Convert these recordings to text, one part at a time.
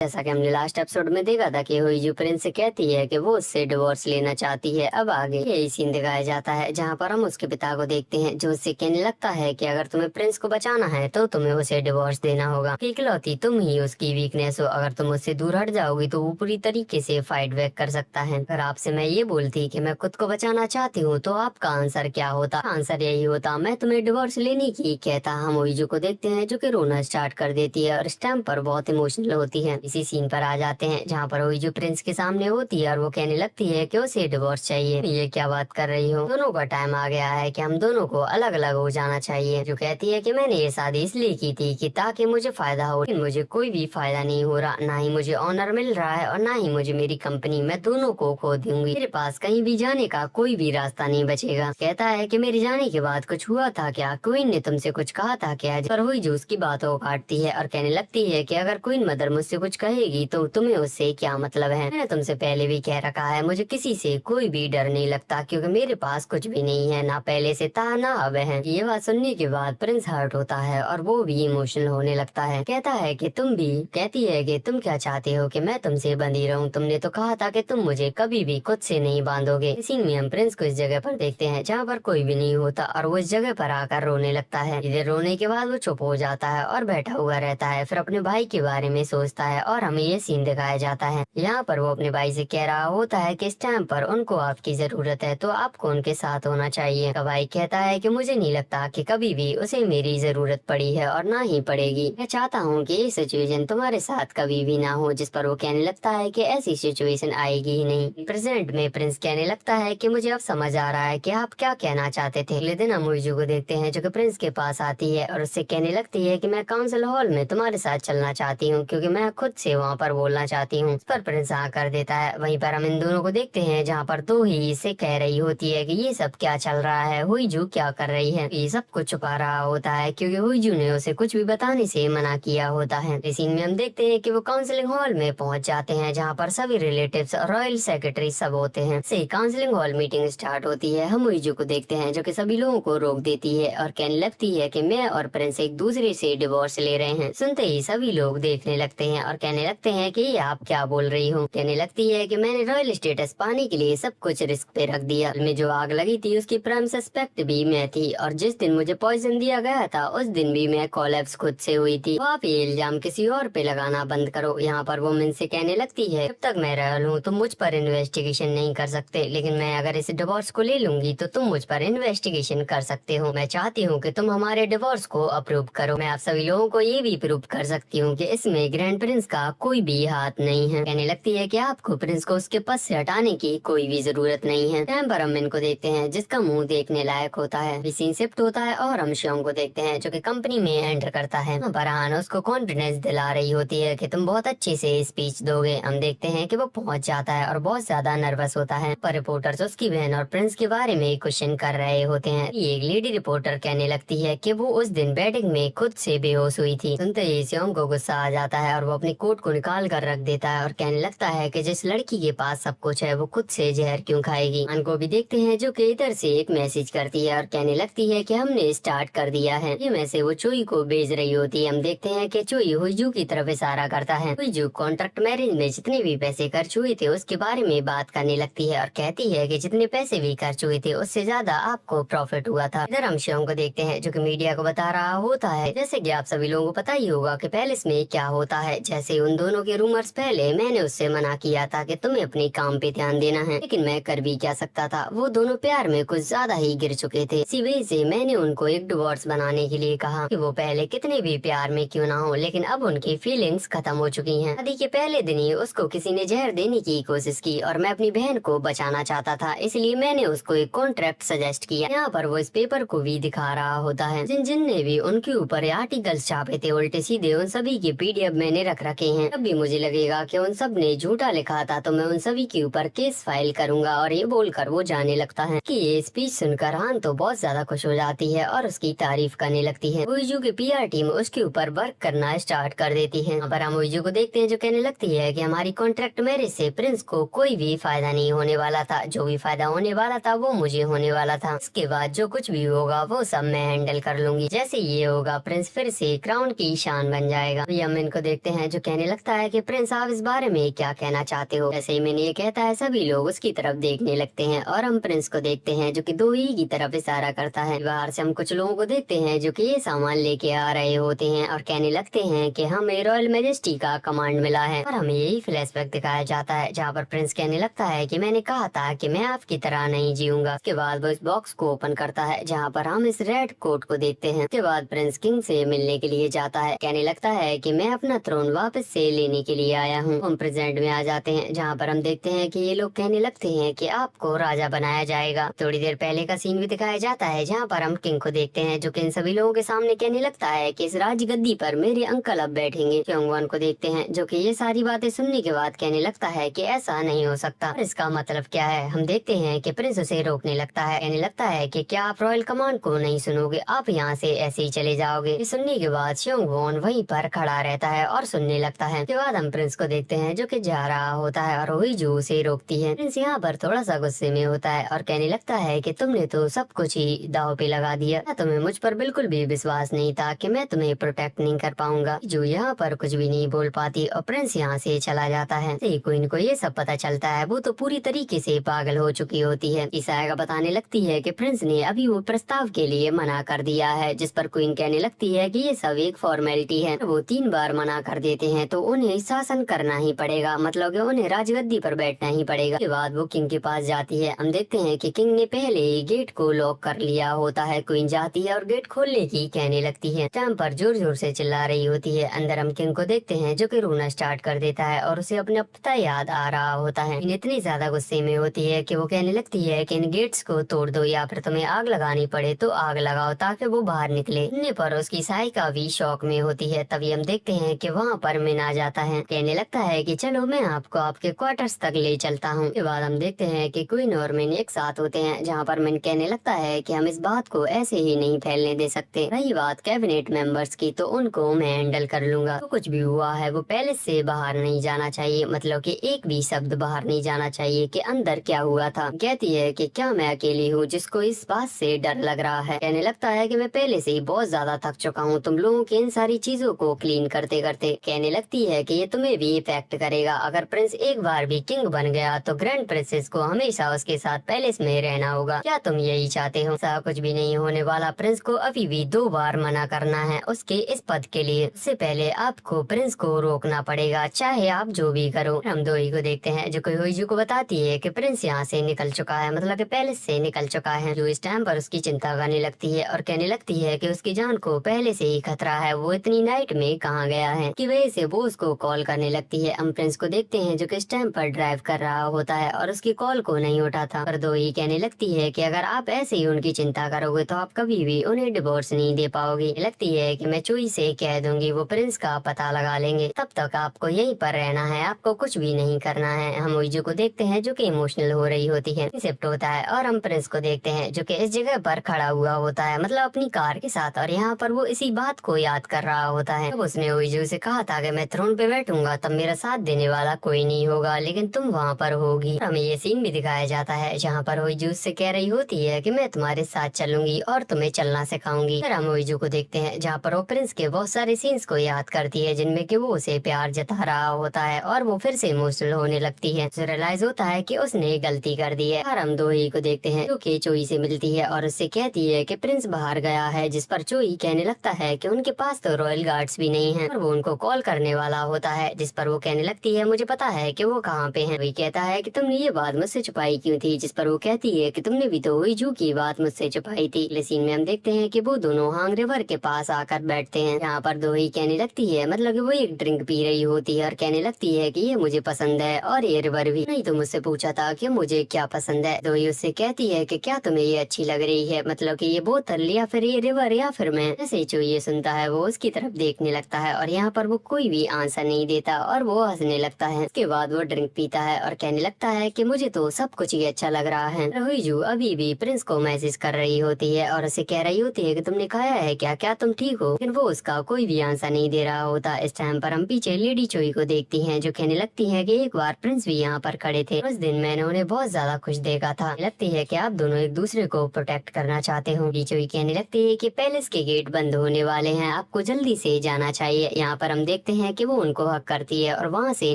जैसा कि हमने लास्ट एपिसोड में देखा था कि हुईजू प्रिंस से कहती है कि वो उससे डिवोर्स लेना चाहती है। अब आगे यही सीन दिखाया जाता है जहाँ पर हम उसके पिता को देखते हैं जो उससे कहने लगता है कि अगर तुम्हें प्रिंस को बचाना है तो तुम्हें उसे डिवोर्स देना होगा। इकलौती तुम ही उसकी वीकनेस हो, अगर तुम उससे दूर हट जाओगी तो वो पूरी तरीके से फाइट बैक कर सकता है। अगर आपसे मैं ये बोलती कि मैं खुद को बचाना चाहती हूँ तो आपका आंसर क्या होता? आंसर यही होता, मैं तुम्हें डिवोर्स लेने की कहता। हम हुईजू को देखते हैं जो कि रोना स्टार्ट कर देती है और इस टाइम पर बहुत इमोशनल होती है। इसी सीन पर आ जाते हैं जहाँ पर हुईजू प्रिंस के सामने होती है और वो कहने लगती है कि उसे डिवोर्स चाहिए। ये क्या बात कर रही हो, दोनों का टाइम आ गया है कि हम दोनों को अलग अलग हो जाना चाहिए। जो कहती है कि मैंने ये शादी इसलिए की थी कि ताकि मुझे फायदा हो, लेकिन मुझे कोई भी फायदा नहीं हो रहा, ना ही मुझे ऑनर मिल रहा है और ना ही मुझे मेरी कंपनी। मैं दोनों को खो दूंगी, मेरे पास कहीं भी जाने का कोई भी रास्ता नहीं बचेगा। कहता है कि मेरे जाने के बाद कुछ हुआ था क्या, क्वीन ने तुमसे कुछ कहा था क्या? पर हुईजू उसकी बातों को काटती है और कहने लगती है कि अगर क्वीन मदर मुझसे कुछ कहेगी तो तुम्हें उससे क्या मतलब है? मैंने तुमसे पहले भी कह रखा है मुझे किसी से कोई भी डर नहीं लगता क्योंकि मेरे पास कुछ भी नहीं है, ना पहले से था ना अब है। ये बात सुनने के बाद प्रिंस हर्ट होता है और वो भी इमोशनल होने लगता है। कहता है कि तुम भी, कहती है कि तुम क्या चाहते हो कि मैं तुमसे बंधी रहूं? तुमने तो कहा था कि तुम मुझे कभी भी खुद से नहीं बांधोगे। इसी में हम प्रिंस को इस जगह पर देखते हैं जहाँ पर कोई भी नहीं होता और वो इस जगह पर आकर रोने लगता है। इधर रोने के बाद वो चुप हो जाता है और बैठा हुआ रहता है, फिर अपने भाई के बारे में सोचता है और हमें ये सीन दिखाया जाता है। यहाँ पर वो अपने भाई से कह रहा होता है कि इस टाइम पर उनको आपकी जरूरत है तो आपको उनके साथ होना चाहिए। तो भाई कहता है कि मुझे नहीं लगता कि कभी भी उसे मेरी जरूरत पड़ी है और ना ही पड़ेगी। मैं चाहता हूँ कि ये सिचुएशन तुम्हारे साथ कभी भी ना हो। जिस पर वो कहने लगता है कि ऐसी सिचुएशन आएगी ही नहीं। प्रेजेंट में प्रिंस कहने लगता है कि मुझे अब समझ आ रहा है कि आप क्या कहना चाहते थे। अगले दिन हम हुईजू को देखते हैं जो कि प्रिंस के पास आती है और उससे कहने लगती है कि मैं काउंसिल हॉल में तुम्हारे साथ चलना चाहती हूँ क्योंकि मैं खुद से वहाँ पर बोलना चाहती हूँ। इस पर प्रिंस हाँ कर देता है। वहीं पर हम इन दोनों को देखते हैं जहाँ पर दो ही इसे कह रही होती है कि ये सब क्या चल रहा है, हुईजू क्या कर रही है। ये सब कुछ छुपा रहा होता है क्योंकि हुईजू ने उसे कुछ भी बताने से मना किया होता है। इस सीन में हम देखते हैं कि वो काउंसलिंग हॉल में पहुंच जाते हैं जहाँ पर सभी रिलेटिव्स और रॉयल सेक्रेटरी सब होते हैं। से काउंसलिंग हॉल मीटिंग स्टार्ट होती है। हम हुईजू को देखते हैं जो कि सभी लोगों को रोक देती है और कहने लगती है कि मैं और प्रिंस एक दूसरे से डिवोर्स ले रहे हैं। सुनते ही सभी लोग देखने लगते हैं और कहने लगते हैं कि ये आप क्या बोल रही हो। कहने लगती है कि मैंने रॉयल स्टेटस पाने के लिए सब कुछ रिस्क पे रख दिया। में जो आग लगी थी उसकी प्राइम सस्पेक्ट भी मैं थी और जिस दिन मुझे पॉइजन दिया गया था उस दिन भी मैं कोलैप्स खुद से हुई थी। तो आप ये इल्जाम किसी और पे लगाना बंद करो। यहाँ पर वो से कहने लगती है जब तक मैं रॉयल हूँ तुम मुझ पर इन्वेस्टिगेशन नहीं कर सकते, लेकिन मैं अगर इस डिवोर्स को ले लूंगी तो तुम मुझ पर इन्वेस्टिगेशन कर सकते हो। मैं चाहती हूँ कि तुम हमारे डिवोर्स को अप्रूव करो। मैं आप सभी लोगों को ये भी प्रूव कर सकती हूँ कि इसमें ग्रैंड प्रिंस का कोई भी हाथ नहीं है। कहने लगती है कि आपको प्रिंस को उसके पद से हटाने की कोई भी जरूरत नहीं है। टाइम पर हम इनको देखते हैं जिसका मुंह देखने लायक होता है। सीन शिफ्ट होता है और हम श्योंग को देखते हैं जो कि कंपनी में एंटर करता है। फरहान उसको कॉन्फिडेंस दिला रही होती है कि तुम बहुत अच्छे से स्पीच दोगे। हम देखते हैं कि वो पहुंच जाता है और बहुत ज्यादा नर्वस होता है। पर रिपोर्टर्स उसकी बहन और प्रिंस के बारे में क्वेश्चन कर रहे होते हैं। एक लेडी रिपोर्टर कहने लगती है कि वो उस दिन बैटिंग में खुद से बेहोश हुई थी। सुनते ही श्योंग को गुस्सा आ जाता है और वो अपनी कोट को निकाल कर रख देता है और कहने लगता है कि जिस लड़की के पास सब कुछ है वो खुद से जहर क्यों खाएगी। को भी देखते हैं जो कि इधर से एक मैसेज करती है और कहने लगती है कि हमने स्टार्ट कर दिया है। ये मैसेज वो चुई को भेज रही होती है। हम देखते हैं कि चुई हुईजू की तरफ इशारा करता है। हुईजू कॉन्ट्रैक्ट मैरिज में जितने भी पैसे खर्च हुए थे उसके बारे में बात करने लगती है और कहती है कि जितने पैसे भी खर्च हुए थे उससे ज्यादा आपको प्रॉफिट हुआ था। इधर हम श्योंग को देखते हैं जो कि मीडिया को बता रहा होता है जैसे कि आप सभी लोगों को पता ही होगा कि पैलेस में क्या होता है। जैसे उन दोनों के रूमर्स, पहले मैंने उससे मना किया था कि तुम्हें अपने काम पे ध्यान देना है, लेकिन मैं कर भी क्या सकता था। वो दोनों प्यार में कुछ ज्यादा ही गिर चुके थे। इसी वजह से मैंने उनको एक डिवोर्स बनाने के लिए कहा कि वो पहले कितने भी प्यार में क्यों ना हो, लेकिन अब उनकी फीलिंग्स खत्म हो चुकी हैं। शादी के पहले दिन ही उसको किसी ने जहर देने की कोशिश की और मैं अपनी बहन को बचाना चाहता था, इसलिए मैंने उसको एक कॉन्ट्रैक्ट सजेस्ट किया। यहाँ पर वो इस पेपर को भी दिखा रहा होता है। जिन जिन ने भी उनके ऊपर आर्टिकल्स छापे थे उल्टे सीधे, उन सभी के पीडीएफ मैंने रख रखे हैं। जब भी मुझे लगेगा कि उन सब ने झूठा लिखा था तो मैं उन सभी के ऊपर केस फाइल करूंगा। और ये बोलकर वो जाने लगता है कि ये स्पीच सुनकर हान तो बहुत ज्यादा खुश हो जाती है और उसकी तारीफ करने लगती है। हुईजू की पीआर टीम उसके ऊपर वर्क करना स्टार्ट कर देती है। पर हम हुईजू को देखते हैं जो कहने लगती है कि हमारी कॉन्ट्रैक्ट मैरिज से प्रिंस को कोई भी फायदा नहीं होने वाला था। जो भी फायदा होने वाला था वो मुझे होने वाला था। इसके बाद जो कुछ भी होगा वो सब मैं हैंडल कर लूंगी। जैसे ये होगा प्रिंस फिर से क्राउन की शान बन जाएगा। हम इनको देखते हैं जो कहने लगता है कि प्रिंस आप इस बारे में क्या कहना चाहते हो। ऐसे ही मैंने ये कहता है सभी लोग उसकी तरफ देखने लगते हैं और हम प्रिंस को देखते हैं जो कि दो ही की तरफ इशारा करता है। बाहर से हम कुछ लोगों को देखते हैं जो कि ये सामान लेके आ रहे होते हैं और कहने लगते हैं कि हमें रॉयल मैजेस्टी का कमांड मिला है और हमें यही फ्लैशबैक दिखाया जाता है जहाँ पर प्रिंस कहने लगता है कि मैंने कहा था कि मैं आपकी तरह नहीं जीऊंगा। उसके बाद वो इस बॉक्स को ओपन करता है जहाँ पर हम इस रेड कोट को देखते हैं। उसके बाद प्रिंस किंग से मिलने के लिए जाता है। कहने लगता है कि मैं अपना थ्रोन वापस से लेने के लिए आया हूँ। हम प्रेजेंट में आ जाते हैं जहाँ पर हम देखते हैं कि ये लोग कहने लगते हैं कि आपको राजा बनाया जाएगा। थोड़ी देर पहले का सीन भी दिखाया जाता है जहाँ पर हम किंग को देखते हैं जो कि इन सभी लोगों के सामने कहने लगता है कि इस राजगद्दी पर मेरे अंकल अब बैठेंगे। क्योंगवन को देखते हैं जो कि ये सारी बातें सुनने के बाद कहने लगता है कि ऐसा नहीं हो सकता। इसका मतलब क्या है? हम देखते हैं कि प्रिंस उसे रोकने लगता है। कहने लगता है कि क्या आप रॉयल कमांड को नहीं सुनोगे, आप यहाँ से ऐसे ही चले जाओगे। ये सुनने के बाद क्योंगवन वहीं पर खड़ा रहता है और सुनने लगता है। उसके बाद हम प्रिंस को देखते हैं जो कि जा रहा होता है और हुईजू उसे रोकती है। प्रिंस यहाँ पर थोड़ा सा गुस्से में होता है और कहने लगता है कि तुमने तो सब कुछ ही दाव पे लगा दिया। तुम्हें मुझ पर बिल्कुल भी विश्वास नहीं था कि मैं तुम्हें प्रोटेक्ट नहीं कर पाऊंगा। जो यहाँ पर कुछ भी नहीं बोल पाती और प्रिंस यहाँ से चला जाता है। क्वीन को ये सब पता चलता है। वो तो पूरी तरीके से पागल हो चुकी होती है। ईसाया बताने लगती है कि प्रिंस ने अभी वो प्रस्ताव के लिए मना कर दिया है, जिस पर क्वीन कहने लगती है कि ये सब एक फॉर्मेलिटी है। वो 3 बार मना कर देते हैं तो उन्हें शासन करना ही पड़ेगा, मतलब कि उन्हें राजगद्दी पर बैठना ही पड़ेगा। के बाद वो किंग के पास जाती है। हम देखते हैं कि किंग ने पहले ही गेट को लॉक कर लिया होता है। क्वीन जाती है और गेट खोलने की कहने लगती है। टाइम पर जोर जोर से चिल्ला रही होती है। अंदर हम किंग को देखते हैं जो कि रोना स्टार्ट कर देता है और उसे अपना पता याद आ रहा होता है। इतनी ज्यादा गुस्से में होती है कि वो कहने लगती है कि इन गेट्स को तोड़ दो या फिर तुम्हें आग लगानी पड़े तो आग लगाओ ताकि वो बाहर निकले। सुनने पर उसकी सहायिका भी शौक में होती है। तभी हम देखते हैं कि वहाँ पर मिन आ जाता है। कहने लगता है कि चलो मैं आपको आपके क्वार्टर्स तक ले चलता हूँ। उसके बाद हम देखते हैं कि क्वीन और मिन एक साथ होते हैं जहाँ पर मिन कहने लगता है कि हम इस बात को ऐसे ही नहीं फैलने दे सकते। रही बात कैबिनेट मेंबर्स की तो उनको मैं हैंडल कर लूंगा। तो कुछ भी हुआ है वो पैलेस से बाहर नहीं जाना चाहिए, मतलब कि एक भी शब्द बाहर नहीं जाना चाहिए कि अंदर क्या हुआ था। कहती है कि क्या मैं अकेली हूँ जिसको इस बात से डर लग रहा है। कहने लगता है कि मैं पहले से ही बहुत ज्यादा थक चुका हूँ तुम लोगों की इन सारी चीजों को क्लीन करते करते। कहने लगती है कि ये तुम्हें भी इफेक्ट करेगा। अगर प्रिंस एक बार भी किंग बन गया तो ग्रैंड प्रिंसेस को हमेशा उसके साथ पैलेस में रहना होगा। क्या तुम यही चाहते हो? ऐसा कुछ भी नहीं होने वाला। प्रिंस को अभी भी 2 बार मना करना है उसके इस पद के लिए। इससे पहले आपको प्रिंस को रोकना पड़ेगा, चाहे आप जो भी करो। हम दोई को देखते हैं जो कि हुईजू को बताती है कि प्रिंस यहाँ से निकल चुका है, मतलब कि पैलेस से निकल चुका है। जो इस टाइम पर उसकी चिंता करने लगती है और कहने लगती है कि उसकी जान को पहले से ही खतरा है। वो इतनी नाइट में कहाँ गया है की वजह से वो उसको कॉल करने लगती है। हम प्रिंस को देखते हैं जो कि इस टाइम पर ड्राइव कर रहा होता है और उसकी कॉल को नहीं उठाता। पर दोई कहने लगती है कि अगर आप ऐसे ही उनकी चिंता करोगे तो आप कभी भी उन्हें डिवोर्स नहीं दे पाओगे। लगती है कि मैं चोई से कह दूंगी, वो प्रिंस का पता लगा लेंगे। तब तक आपको यहीं पर रहना है, आपको कुछ भी नहीं करना है। हम हुईजू को देखते हैं जो कि इमोशनल हो रही होती है। शिफ्ट होता है और हम प्रिंस को देखते हैं जो कि इस जगह पर खड़ा हुआ होता है, मतलब अपनी कार के साथ, और यहाँ पर वो इसी बात को याद कर रहा होता है। तब उसने हुईजू से कहा था कि मैं थ्रोन पे बैठूंगा तब मेरा साथ देने वाला कोई नहीं होगा, लेकिन तुम वहाँ पर होगी। हमें ये सीन भी दिखाया जाता है जहाँ पर हुईजू से कह रही होती है कि मैं तुम्हारे साथ चलूंगी और तुम्हें चलना सिखाऊंगी। फिर हम हुईजू को देखते हैं जहाँ पर वो प्रिंस के बहुत सारे सीन्स को याद करती है जिनमें कि वो उसे प्यार जता रहा होता है और वो फिर से इमोशनल होने लगती है। उसे रियलाइज होता है कि उसने गलती कर दी है। और हम दोई को देखते हैं जो कि चोई से मिलती है और उससे कहती है कि प्रिंस बाहर गया है, जिस पर चोई कहने लगता है कि उनके पास तो रॉयल गार्ड्स भी नहीं है और वो उनको कॉल करने वाला होता है, जिस पर वो कहने लगती है मुझे पता है कि वो कहाँ पे है। वही कहता है कि तुमने ये बात मुझसे छुपाई क्यों थी, जिस पर वो कहती है कि तुमने भी तो हुईजू की बात मुझसे छुपाई थी। अगले सीन में हम देखते हैं कि वो दोनों हांग रिवर के पास आकर बैठते हैं। यहाँ पर दोई कहने लगती है, मतलब कि वो एक ड्रिंक पी रही होती है और कहने लगती है कि ये मुझे पसंद है और ये रिवर भी। नहीं तो मुझसे पूछा था कि मुझे क्या पसंद है। दोई उससे कहती है कि क्या तुम्हें ये अच्छी लग रही है, मतलब कि ये बोतल या फिर ये रिवर या फिर मैं। जैसे जो ये सुनता है वो उसकी तरफ देखने लगता है और यहाँ पर वो कोई भी आंसर नहीं देता और वो हंसने लगता है। उसके बाद वो ड्रिंक पीता है और कहने लगता है कि मुझे तो सब कुछ ही अच्छा लग रहा है। हुईजू अभी भी प्रिंस को मैसेज कर रही होती है और उसे कह रही होती है कि तुमने खाया है क्या, क्या तुम ठीक हो, लेकिन वो उसका कोई भी आंसर नहीं दे रहा होता। इस टाइम पर हम पीछे लेडी चोई को देखती हैं जो कहने लगती है कि एक बार प्रिंस भी यहाँ पर खड़े थे, उस दिन मैंने उन्हें बहुत ज्यादा खुश देखा था। लगती है कि आप दोनों एक दूसरे को प्रोटेक्ट करना चाहते हो। लेडी चोई कहने लगती है कि पैलेस के गेट बंद होने वाले हैं, आपको जल्दी से जाना चाहिए। यहाँ पर हम देखते हैं कि वो उनको हक करती है और वहाँ से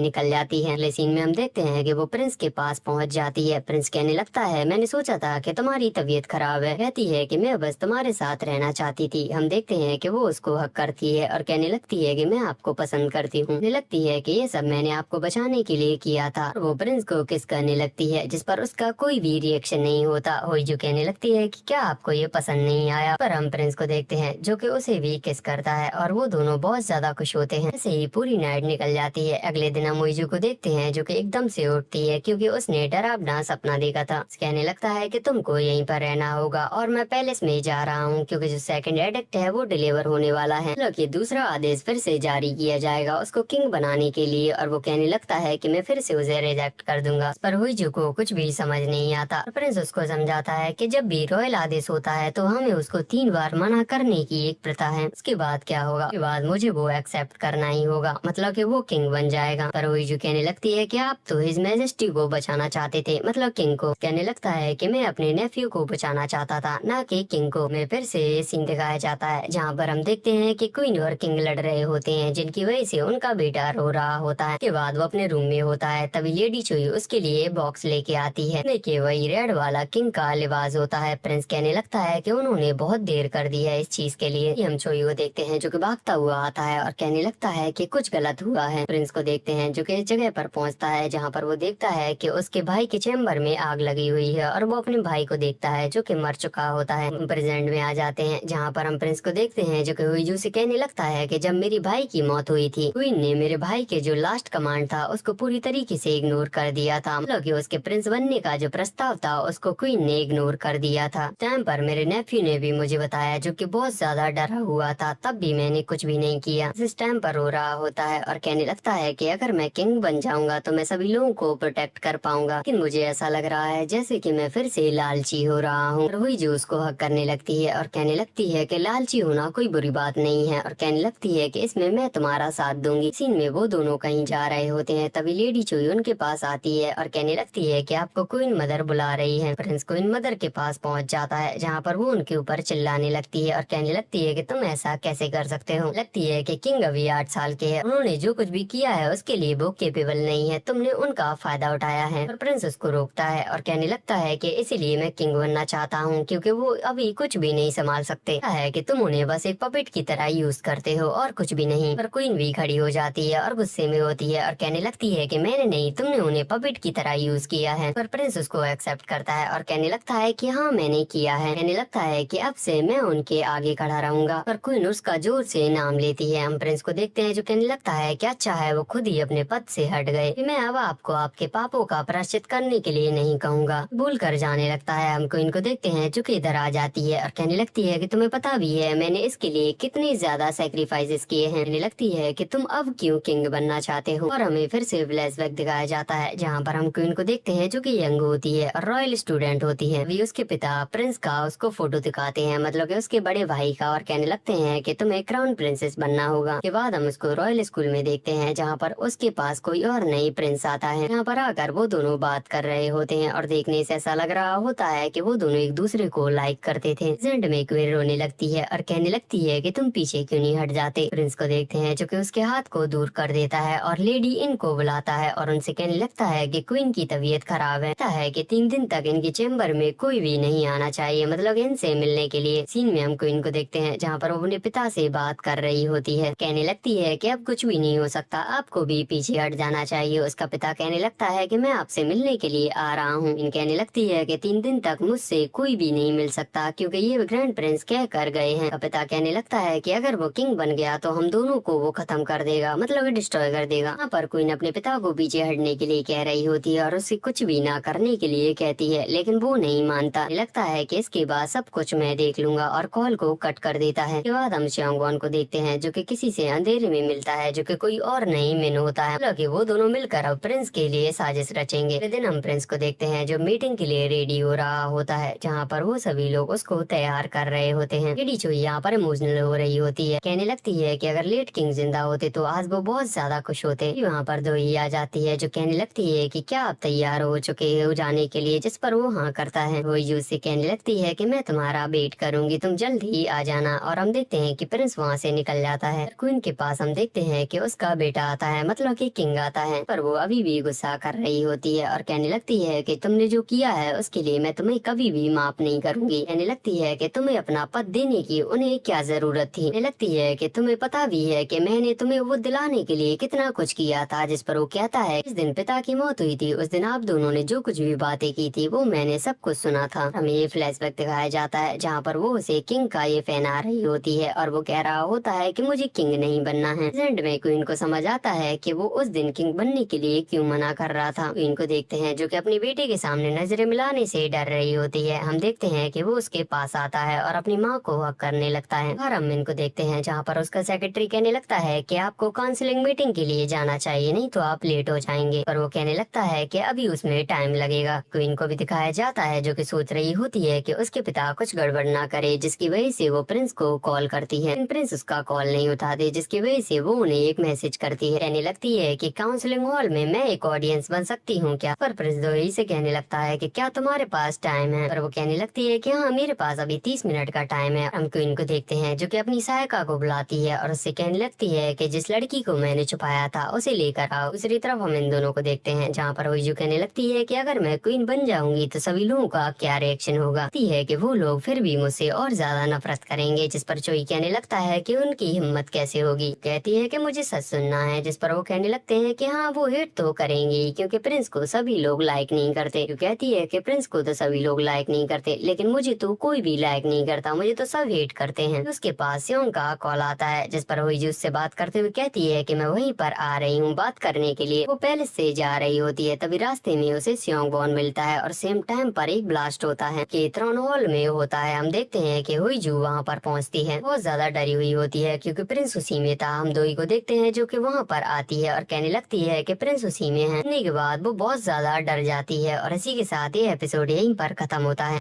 निकल जाती है। अगले सीन में हम देखते हैं कि वो प्रिंस के पास पहुँच जाती है। प्रिंस कहने लगता है, मैंने सोचा था कि तुम्हारी तबीयत खराब है। कहती है कि मैं बस तुम्हारे साथ रहना चाहती थी। हम देखते हैं कि वो उसको हक करती है और कहने लगती है कि मैं आपको पसंद करती हूँ। कहने लगती है कि ये सब मैंने आपको बचाने के लिए किया था। वो प्रिंस को किस करने लगती है, जिस पर उसका कोई भी रिएक्शन नहीं होता। होइजू कहने लगती है कि क्या आपको ये पसंद नहीं आया। पर हम प्रिंस को देखते हैं जो कि उसे भी किस करता है और वो दोनों बहुत ज्यादा खुश होते हैं। ऐसे ही पूरी नाइट निकल जाती है। अगले दिन हम होइजू को देखते हैं जो कि एकदम से उठती है क्योंकि उसने डरावना सपना देखा था। कहने लगता है कि तुमको यहीं पर रहना होगा और मैं पैलेस में जा रहा हूँ क्योंकि जो सेकंड एडिक्ट है वो डिलीवर होने वाला है। कि दूसरा आदेश फिर से जारी किया जाएगा उसको किंग बनाने के लिए और वो कहने लगता है कि मैं फिर से उसे रिजेक्ट कर दूंगा। पर हुईजू को कुछ भी समझ नहीं आता। प्रिंस उसको समझाता है कि जब भी रॉयल आदेश होता है तो हमें उसको 3 बार मना करने की एक प्रथा है। उसके बाद क्या होगा, उसके बाद मुझे वो एक्सेप्ट करना ही होगा, मतलब कि वो किंग बन जाएगा। पर हुईजू कहने लगती है कि आप तो हिज मैजेस्टी को बचाना चाहते थे, मतलब किंग को। कहने लगता है कि मैं अपने नेफ्यू को बचाना चाहता था, ना कि किंग को। में फिर से सीन दिखाया जाता है जहाँ पर हम देखते हैं कि क्वीन और किंग लड़ रहे होते हैं जिनकी वजह से उनका बेटा रो रहा होता है। के बाद वो अपने रूम में होता है तभी लेडी चोई उसके लिए बॉक्स लेके आती है। लेके वही रेड वाला किंग का लिबास होता है। प्रिंस कहने लगता है कि उन्होंने बहुत देर कर दी है इस चीज के लिए। हम चोई को देखते हैं जो कि भागता हुआ आता है और कहने लगता है कि कुछ गलत हुआ है। प्रिंस को देखते हैं जो कि इस जगह पर पहुंचता है जहाँ पर वो देखता है कि उसके भाई के चैम्बर में आग लगी हुई है और वो अपने भाई को देखता है जो कि मर चुका होता है। प्रेजेंट में आ जाते हैं जहाँ पर हम प्रिंस को देखते हैं जो कि हुईजू से कहने लगता है कि जब मेरी भाई की मौत हुई थी क्वीन ने मेरे भाई के जो लास्ट कमांड था उसको पूरी तरीके से इग्नोर कर दिया था। मतलब कि उसके प्रिंस बनने का जो प्रस्ताव था उसको क्वीन ने इग्नोर कर दिया था। टाइम पर मेरे नेफ्यू ने भी मुझे बताया जो कि बहुत ज्यादा डरा हुआ था, तब भी मैंने कुछ भी नहीं किया। इस टाइम पर रो रहा होता है और कहने लगता है कि अगर मैं किंग बन जाऊंगा तो मैं सभी लोगों को प्रोटेक्ट कर पाऊंगा, लेकिन मुझे ऐसा लग रहा है जैसे कि मैं फिर से लालची हो रहा हूँ। हुईजू उसको हक करने लगती है और कहने लगती है कि लालची होना कोई बुरी बात नहीं है और कहने लगती है कि इसमें मैं तुम्हारा साथ दूंगी। सीन में वो दोनों कहीं जा रहे होते हैं तभी लेडी चोई उनके पास आती है और कहने लगती है कि आपको क्वीन मदर बुला रही है। प्रिंस क्वीन मदर के पास पहुंच जाता है जहाँ पर वो उनके ऊपर चिल्लाने लगती है और कहने लगती है कि तुम ऐसा कैसे कर सकते हो। लगती है कि किंग अभी 8 साल के है, उन्होंने जो कुछ भी किया है उसके लिए वो केपेबल नहीं है, तुमने उनका फायदा उठाया है। और प्रिंस उसको रोकता है और कहने लगता है कि इसीलिए मैं किंग बनना चाहता हूँ क्योंकि वो अभी कुछ भी नहीं संभाल सकते। है कि तुम उन्हें बस एक पपेट की तरह यूज करते हो और कुछ भी नहीं। पर क्वीन भी खड़ी हो जाती है और गुस्से में होती है और कहने लगती है कि मैंने नहीं, तुमने उन्हें पपेट की तरह यूज किया है। पर प्रिंस उसको एक्सेप्ट करता है और कहने लगता है कि हाँ मैंने किया है। कहने लगता है कि अब से मैं उनके आगे खड़ा रहूंगा। पर क्वीन उसका जोर से नाम लेती है। हम प्रिंस को देखते हैं जो कहने लगता है कि अच्छा है वो खुद ही अपने पद से हट गए, मैं अब आपको आपके पापों का प्रायश्चित करने के लिए नहीं कहूँगा। भूल कर जाने लगता है। हम क्वीन को देखते हैं जो कि इधर आ जाती है और कहने लगती है कि तुम्हें पता भी है मैंने इसके लिए कितने ज्यादा सेक्रीफाइसेस किए हैं। कहने लगती है कि तुम अब क्यों किंग बनना चाहते हो। और हमें फिर से फ्लैशबैक दिखाया जाता है जहाँ पर हम क्वीन को देखते हैं जो कि यंग होती है और रॉयल स्टूडेंट होती है। अभी उसके पिता प्रिंस का उसको फोटो दिखाते हैं, मतलब कि उसके बड़े भाई का, और कहने लगते हैं कि तुम्हें क्राउन प्रिंसेस बनना होगा। के बाद हम उसको रॉयल स्कूल में देखते हैं जहाँ पर उसके पास कोई और नई प्रिंस आता है। यहाँ पर आकर वो दोनों बात कर रहे होते हैं और देखने से ऐसा लग रहा होता है कि वो दोनों एक दूसरे को लाइक करते थे। जेंड में क्वीन रोने लगती है और कहने लगती है कि तुम पीछे क्यों नहीं हट जाते। प्रिंस को देखते हैं जो कि उसके हाथ को दूर कर देता है और लेडी इनको बुलाता है और उनसे कहने लगता है कि क्वीन की तबीयत खराब है, कहता है कि 3 दिन तक इनके चेम्बर में कोई भी नहीं आना चाहिए, मतलब इनसे मिलने के लिए। सीन में हम क्वीन को देखते हैं जहाँ पर वो अपने पिता से बात कर रही होती है। कहने लगती है कि अब कुछ भी नहीं हो सकता, आपको भी पीछे हट जाना चाहिए। उसका पिता कहने लगता है कि मैं आपसे मिलने के लिए आ रहा हूँ। इन कहने लगती है कि 3 दिन तक मुझसे कोई भी नहीं मिल सकता क्योंकि ये ग्रैंड प्रिंस कह कर गए हैं। पिता कहने लगता है कि अगर वो किंग बन गया तो हम दोनों को वो खत्म कर देगा, मतलब डिस्ट्रॉय कर देगा। यहाँ पर क्वीन अपने पिता को पीछे हटने के लिए कह रही होती है और उससे कुछ भी ना करने के लिए कहती है, लेकिन वो नहीं मानता। लगता है कि इसके बाद सब कुछ मैं देख लूंगा और कॉल को कट कर देता है। के बाद हम श्योंगवॉन को देखते हैं जो कि किसी से अंधेरे में मिलता है जो कि कोई और नहीं मिन होता है, मतलब कि वो दोनों मिलकर अब प्रिंस के लिए साजिश रचेंगे। अगले दिन हम प्रिंस को देखते हैं जो मीटिंग के लिए रेडी हो रहा होता है जहाँ पर वो सभी लोग उसको तैयार कर रहे होते हैं। लेडी चोई यहाँ पर इमोशनल हो रही होती है, कहने लगती है कि अगर लेट किंग जिंदा होते तो आज वो बहुत ज्यादा खुश होते। वहाँ पर दोई आ जाती है जो कहने लगती है कि क्या आप तैयार हो चुके हो जाने के लिए, जिस पर वो हाँ करता है। वो यूज से कहने लगती है कि मैं तुम्हारा वेट करूंगी, तुम जल्द ही आ जाना। और हम देखते हैं कि प्रिंस वहाँ से निकल जाता है। क्वीन के पास हम देखते हैं कि उसका बेटा आता है, मतलब कि किंग आता है, पर वो अभी भी गुस्सा कर रही होती है और कहने लगती है कि तुमने जो किया है उसके लिए मैं तुम्हें कभी भी माफ नहीं करूंगी। कहने लगती है कि तुम्हें अपना पद देने की उन्हें क्या जरूरत थी। कहने लगती है कि तुम्हें पता भी है कि मैंने तुम्हें वो दिलाने के लिए कितना कुछ किया था। जिस पर वो कहता है जिस दिन पिता की मौत हुई थी उस दिन आप दोनों ने जो कुछ भी बातें की थी वो मैंने सब कुछ सुना था। हमें ये फ्लैशबैक दिखाया जाता है जहाँ पर वो उसे किंग का ये फैन आ रही होती है और वो कह रहा होता है कि मुझे किंग नहीं बनना है। एंड में क्वीन को समझ आता है कि वो उस दिन किंग बनने के लिए क्यों मना कर रहा था। क्वीन को देखते हैं जो कि अपनी बेटे के सामने नजरें मिलाने से डर रही होती है। हम देखते हैं कि वो उसके पास आता है और अपनी माँ को हक करने लगता है। और हम इनको देखते हैं जहाँ पर उसका सेक्रेटरी कहने लगता है कि आपको काउंसलिंग मीटिंग के लिए जाना चाहिए, नहीं तो आप लेट हो जाएंगे। पर वो कहने लगता है कि अभी उसमें टाइम लगेगा। क्वीन को भी दिखाया जाता है जो कि सोच रही होती है कि उसके पिता कुछ गड़बड़ ना करे, जिसकी वजह से वो प्रिंस को कॉल करती है। प्रिंस उसका कॉल नहीं उठाते, जिसकी वजह से वो उन्हें एक मैसेज करती है। कहने लगती है कि काउंसलिंग हॉल में मैं एक ऑडियंस बन सकती हूँ क्या। पर प्रिंस दोही से कहने लगता है कि क्या तुम्हारे पास टाइम है। पर वो कहने लगती है कि हाँ मेरे पास अभी 30 मिनट का टाइम है। हम क्वीन को देखते हैं जो कि अपनी सहायिका को बुलाती है और उससे कहने लगती है कि जिस लड़की को मैंने छुपाया था उसे लेकर आओ। दूसरी तरफ हम इन दोनों को देखते हैं जहाँ पर हुईजू कहने लगती है कि अगर मैं क्वीन बन जाऊंगी तो सभी लोगों का क्या रिएक्शन होगा। कहती है कि वो लोग फिर भी मुझसे और ज्यादा नफरत करेंगे। जिस पर चोई कहने लगता है कि उनकी हिम्मत कैसे होगी। कहती है कि मुझे सच सुनना है। जिस पर वो कहने लगते हैं कि हाँ वो हिट तो करेंगे क्योंकि प्रिंस को सभी लोग लाइक नहीं करते। तो कहती है कि प्रिंस को तो सभी लोग लाइक नहीं करते लेकिन मुझे तो कोई भी लाइक नहीं करता, मुझे तो सब हेट करते हैं। उसके पास से का कॉल आता है जिस पर हुईजू उससे बात करते हुए कहती है कि मैं वहीं पर आ रही हूँ बात करने के लिए। वो पैलेस से जा रही होती है, तभी रास्ते में उसे स्योंगबॉन मिलता है और सेम टाइम पर एक ब्लास्ट होता है कि थ्रोन हॉल में होता है। हम देखते हैं कि हुईजू वहाँ पर पहुँचती है, बहुत ज्यादा डरी हुई होती है क्योंकि प्रिंस उसी में था। हम दोई को देखते हैं जो कि वहाँ पर आती है और कहने लगती है कि प्रिंस उसी में है। के बाद वो बहुत ज्यादा डर जाती है और इसी के साथ ये एपिसोड यहीं पर खत्म होता है।